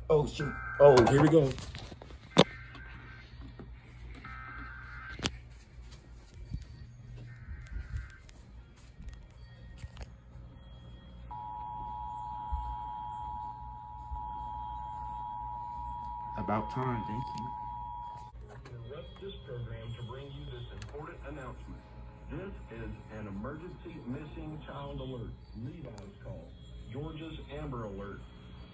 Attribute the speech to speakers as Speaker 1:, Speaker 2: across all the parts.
Speaker 1: Oh shoot. Oh, here we go. About time, thank you.
Speaker 2: Interrupt this program to bring you this important announcement. This is an emergency missing child alert. Levi's call. Georgia's Amber Alert.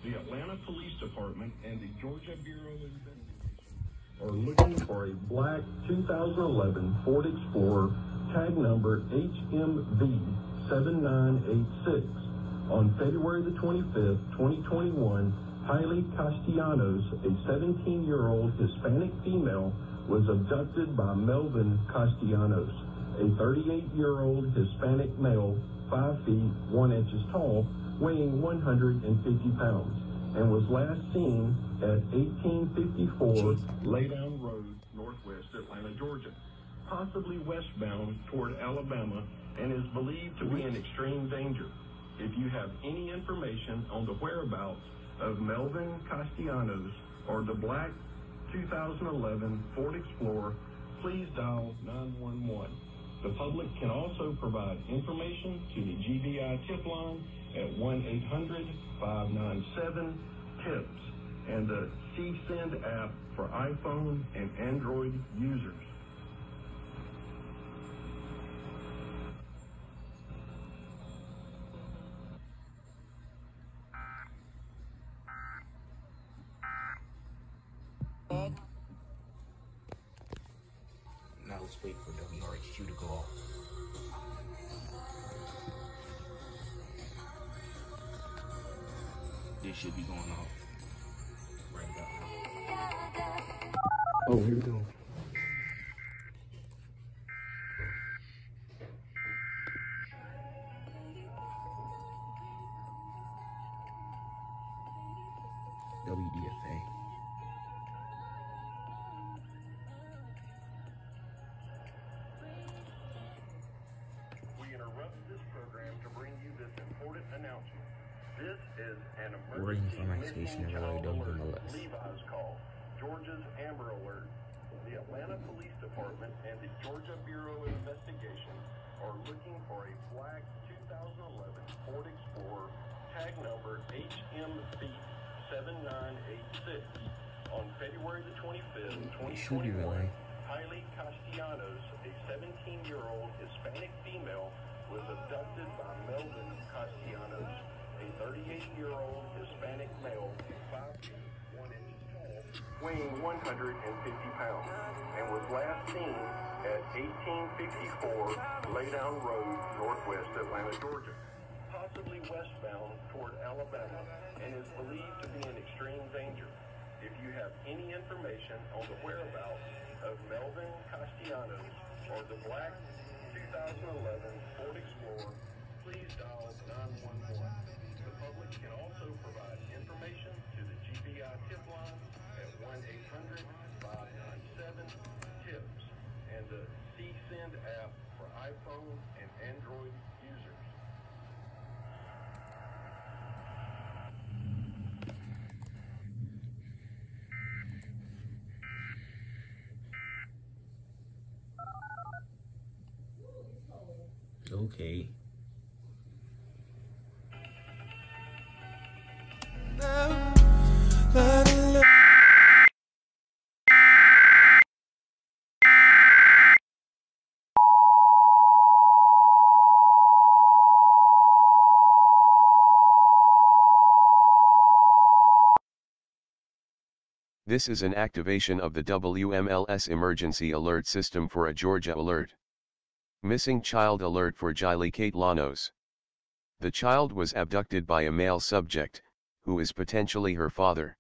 Speaker 2: The Atlanta Police Department and the Georgia Bureau of Investigation are looking for a black 2011 Ford Explorer, tag number HMV7986. On February the 25th, 2021, Hailey Castellanos, a 17-year-old Hispanic female, was abducted by Melvin Castellanos, a 38-year-old Hispanic male, 5 feet 1 inches tall, weighing 150 pounds, and was last seen at 1854 Laydown Road, Northwest Atlanta, Georgia, possibly westbound toward Alabama, and is believed to be in extreme danger. If you have any information on the whereabouts of Melvin Castellanos or the black 2011 Ford Explorer, please dial 911. The public can also provide information to the GBI tip line at 1-800-597-TIPS and the CSend app for iPhone and Android users.
Speaker 1: Now let's wait for WRHQ to go off. This should be going off right about now. Oh, here we go. WDFA.
Speaker 2: We interrupt this program to bring you this important announcement. This is an
Speaker 1: Waiting for my
Speaker 2: emergency
Speaker 1: station
Speaker 2: missing
Speaker 1: to load,
Speaker 2: child
Speaker 1: don't do
Speaker 2: alert.
Speaker 1: no less.
Speaker 2: Levi's call. Georgia's Amber Alert. The Atlanta Police Department and the Georgia Bureau of Investigation are looking for a black 2011 Ford Explorer, tag number HMV7986. On February the 25th, 2021, Hailey Castellanos, a 17-year-old Hispanic female, was abducted by Melvin Castellanos, a 38-year-old Hispanic male, 5 feet 1 inch tall, weighing 150 pounds, and was last seen at 1854 Laydown Road, Northwest Atlanta, Georgia, possibly westbound toward Alabama, and is believed to be in extreme danger. If you have any information on the whereabouts of Melvin Castellanos or the black 2011 Ford Explorer, please dial 911. The public can also provide information to the GBI tip line at 1-800-597-TIPS and the CSend app for iPhone and Android users.
Speaker 1: Okay.
Speaker 3: This is an activation of the WMLS Emergency Alert System for a Georgia alert. Missing child alert for Hailey Castellanos. The child was abducted by a male subject, who is potentially her father.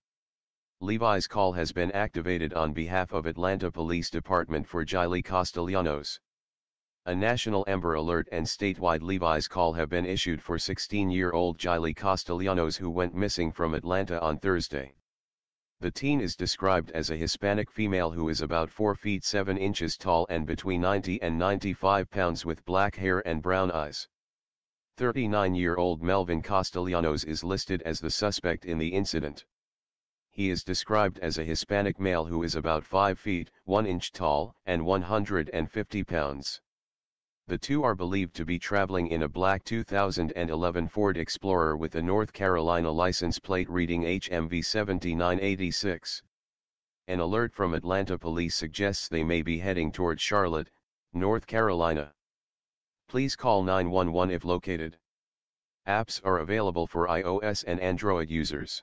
Speaker 3: Levi's call has been activated on behalf of Atlanta Police Department for Hailey Castellanos. A national Amber Alert and statewide Levi's call have been issued for 16-year-old Hailey Castellanos who went missing from Atlanta on Thursday. The teen is described as a Hispanic female who is about 4 feet 7 inches tall and between 90 and 95 pounds with black hair and brown eyes. 39-year-old Melvin Castellanos is listed as the suspect in the incident. He is described as a Hispanic male who is about 5 feet, 1 inch tall, and 150 pounds. The two are believed to be traveling in a black 2011 Ford Explorer with a North Carolina license plate reading HMV 7986. An alert from Atlanta police suggests they may be heading toward Charlotte, North Carolina. Please call 911 if located. Apps are available for iOS and Android users.